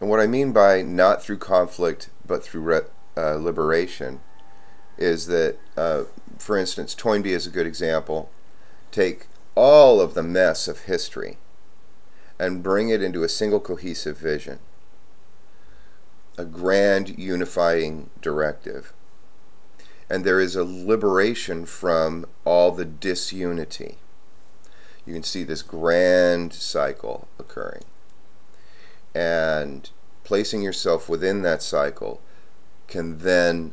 And what I mean by not through conflict but through liberation is that, for instance, Toynbee is a good example. Take all of the mess of history and bring it into a single cohesive vision, a grand unifying directive. And there is a liberation from all the disunity. You can see this grand cycle occurring. And placing yourself within that cycle can then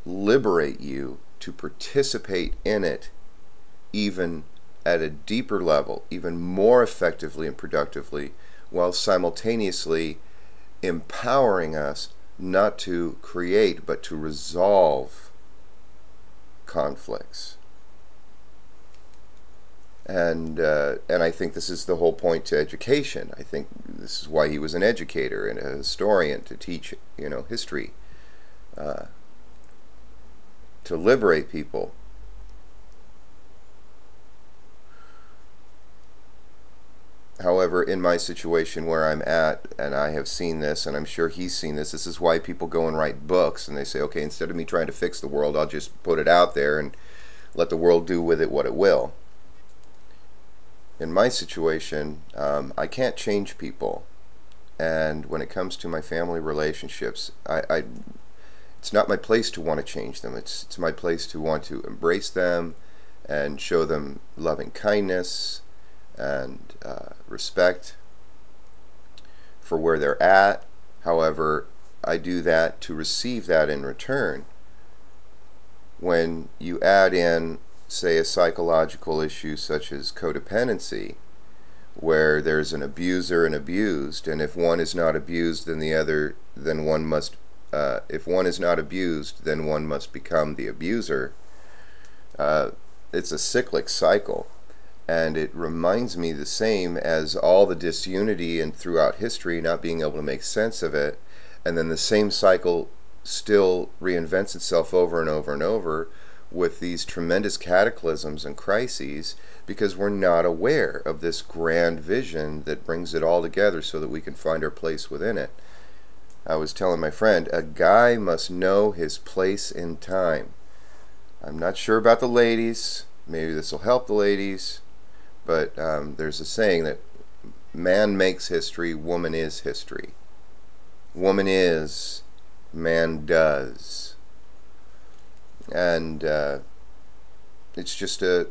liberate you to participate in it even at a deeper level, even more effectively and productively, while simultaneously empowering us not to create but to resolve conflicts. And I think this is the whole point to education. I think this is why he was an educator and a historian, to teach, history, to liberate people. However, in my situation where I'm at, and I have seen this, and I'm sure he's seen this, this is why people go and write books, and they say, okay, instead of me trying to fix the world, I'll just put it out there and let the world do with it what it will. In my situation, I can't change people, and when it comes to my family relationships, it's not my place to want to change them. It's my place to want to embrace them and show them loving kindness and respect for where they're at. However, I do that to receive that in return. When you add in, say, a psychological issue such as codependency, where there's an abuser and abused, and if one is not abused, then one must if one is not abused, then one must become the abuser. It's a cyclic cycle. And it reminds me the same as all the disunity and throughout history, not being able to make sense of it, and then the same cycle still reinvents itself over and over and over with these tremendous cataclysms and crises, because we're not aware of this grand vision that brings it all together so that we can find our place within it. I was telling my friend, a guy must know his place in time. I'm not sure about the ladies. Maybe this will help the ladies. But there's a saying that man makes history, woman is history. Woman is, man does. And it's just a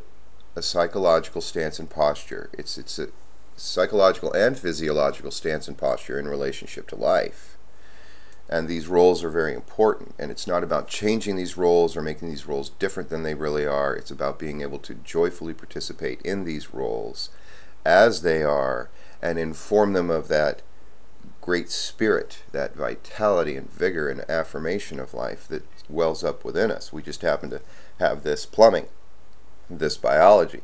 psychological stance and posture. It's a psychological and physiological stance and posture in relationship to life. And these roles are very important. And it's not about changing these roles or making these roles different than they really are. It's about being able to joyfully participate in these roles as they are and inform them of that great spirit, that vitality and vigor and affirmation of life that wells up within us. We just happen to have this plumbing, this biology.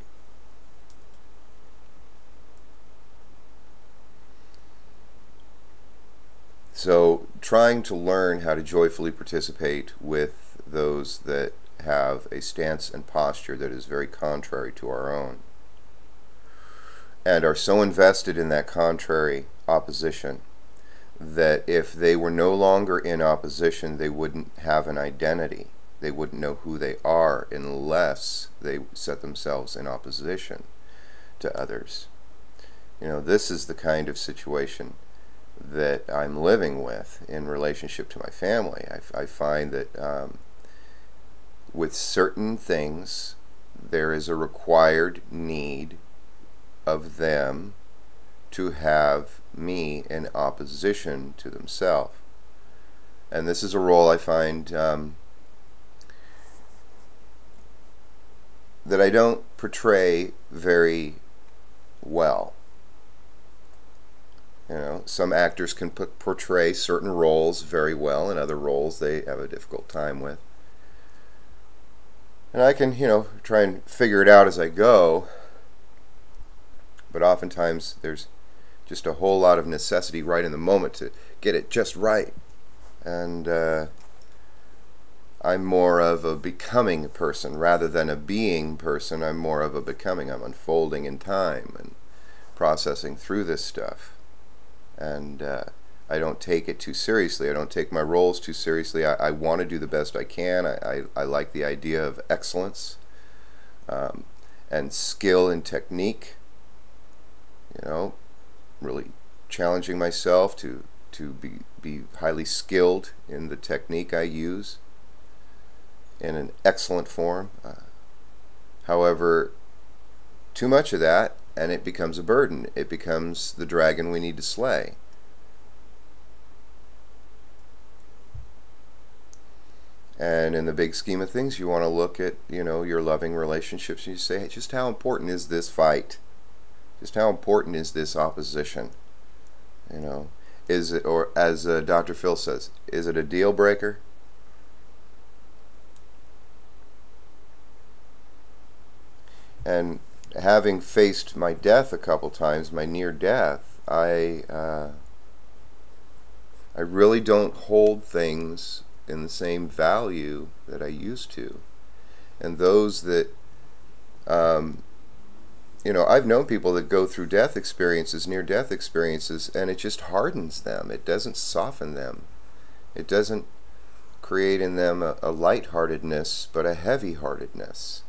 So trying to learn how to joyfully participate with those that have a stance and posture that is very contrary to our own, and are so invested in that contrary opposition that if they were no longer in opposition, they wouldn't have an identity. They wouldn't know who they are unless they set themselves in opposition to others. This is the kind of situation that I'm living with in relationship to my family. I find that with certain things there is a required need of them to have me in opposition to themselves. And this is a role I find that I don't portray very well. Some actors can portray certain roles very well, and other roles they have a difficult time with. And I can, try and figure it out as I go, but oftentimes there's just a whole lot of necessity right in the moment to get it just right. And I'm more of a becoming person rather than a being person. I'm more of a becoming. I'm unfolding in time and processing through this stuff. And I don't take it too seriously. I don't take my roles too seriously. I want to do the best I can. I like the idea of excellence and skill and technique. You know, really challenging myself to be highly skilled in the technique I use in an excellent form. However, too much of that and it becomes a burden. It becomes the dragon we need to slay. And in the big scheme of things, you want to look at, you know, your loving relationships and you say, hey, just how important is this fight? Just how important is this opposition? You know, is it, or as Dr. Phil says, is it a deal breaker? And having faced my death a couple times, my near death, I really don't hold things in the same value that I used to. And those that, you know, I've known people that go through death experiences, near-death experiences, and it just hardens them. It doesn't soften them. It doesn't create in them a lightheartedness, but a heavy-heartedness.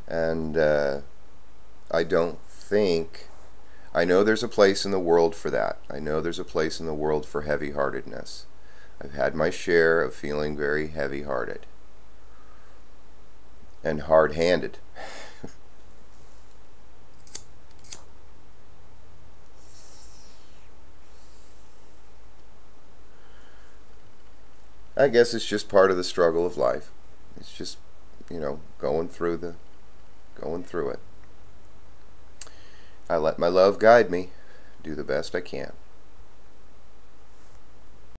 And I don't think, I know there's a place in the world for that. I know there's a place in the world for heavy-heartedness. I've had my share of feeling very heavy-hearted and hard-handed. I guess it's just part of the struggle of life. It's just, you know, going through it. I let my love guide me, do the best I can.